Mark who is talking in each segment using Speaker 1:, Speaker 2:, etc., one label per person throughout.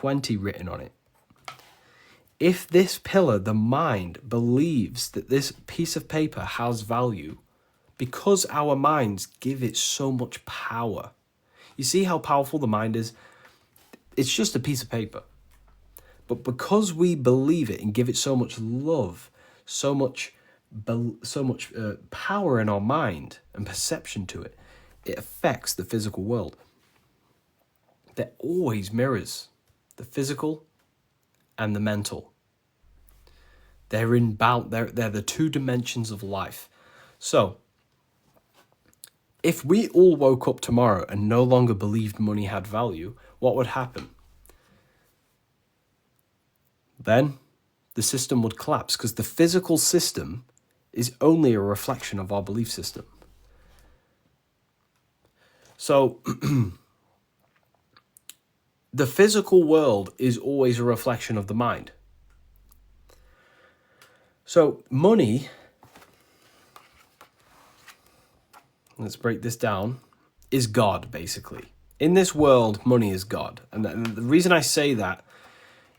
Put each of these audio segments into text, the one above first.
Speaker 1: 20 written on it. If this pillar, the mind, believes that this piece of paper has value, because our minds give it so much power. You see how powerful the mind is? It's just a piece of paper. But because we believe it and give it so much love, so much power in our mind and perception to it, it affects the physical world. They're always mirrors, the physical and the mental. They're the two dimensions of life. So, if we all woke up tomorrow and no longer believed money had value, what would happen? Then the system would collapse, because the physical system is only a reflection of our belief system. So the physical world is always a reflection of the mind. So money, let's break this down, is God, basically. In this world, money is God. And the reason I say that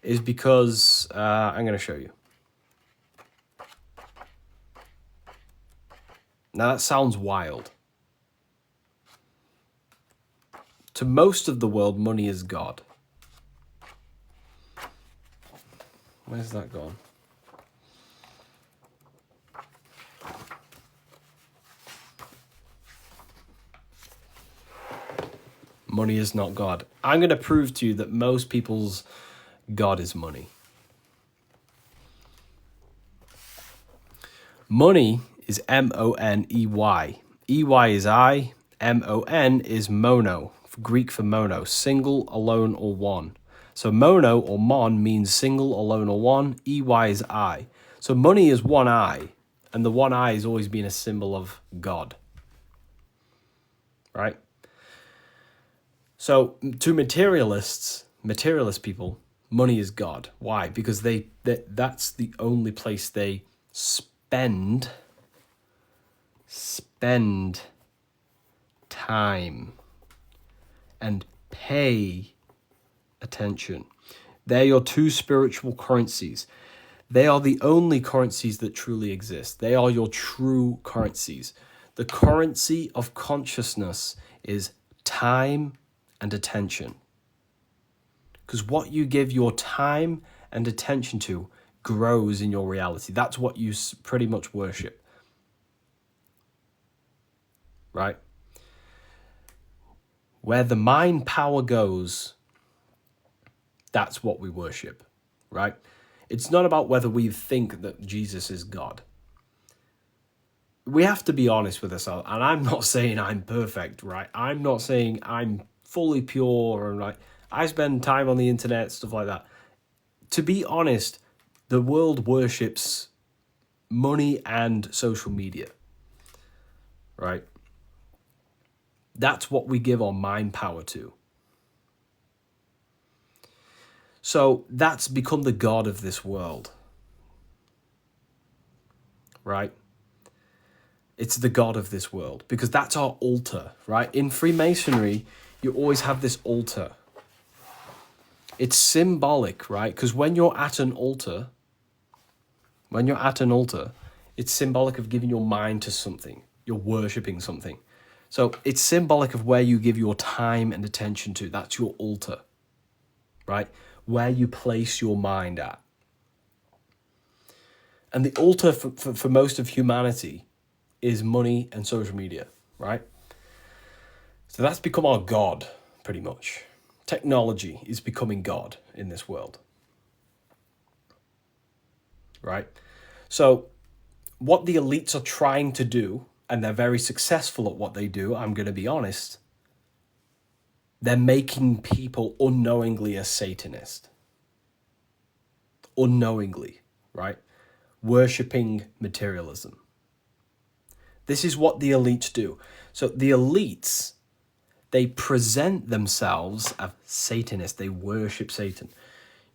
Speaker 1: is because I'm going to show you. Now that sounds wild. To most of the world, money is God. Where's that gone? Money is not God. I'm going to prove to you that most people's God is money. Money is M-O-N-E-Y. E-Y is I. M-O-N is mono, Greek for mono, single, alone, or one. So mono or mon means single, alone, or one. E-Y is I. So money is one eye, and the one eye has always been a symbol of God. Right? So to materialist people, money is God. Why? Because that's the only place they spend time and pay attention. They're your two spiritual currencies. They are the only currencies that truly exist. They are your true currencies. The currency of consciousness is time and attention. Because what you give your time and attention to grows in your reality. That's what you pretty much worship. Right? Where the mind power goes, that's what we worship. Right? It's not about whether we think that Jesus is God. We have to be honest with ourselves. And I'm not saying I'm perfect, right? I'm not saying I'm fully pure and like I spend time on the internet, stuff like that. To be honest, the world worships money and social media, right? That's what we give our mind power to. So that's become the God of this world, right? It's the God of this world because that's our altar, right? In Freemasonry, you always have this altar. It's symbolic, right? Because when you're at an altar, it's symbolic of giving your mind to something. You're worshipping something. So it's symbolic of where you give your time and attention to. That's your altar, right? Where you place your mind at. And the altar for most of humanity is money and social media, right? So that's become our God, pretty much. Technology is becoming God in this world, right? So what the elites are trying to do, and they're very successful at what they do, I'm going to be honest, they're making people unknowingly a Satanist. Unknowingly, right? Worshipping materialism. This is what the elites do. So the elites, they present themselves as Satanists. They worship Satan.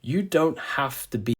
Speaker 1: You don't have to be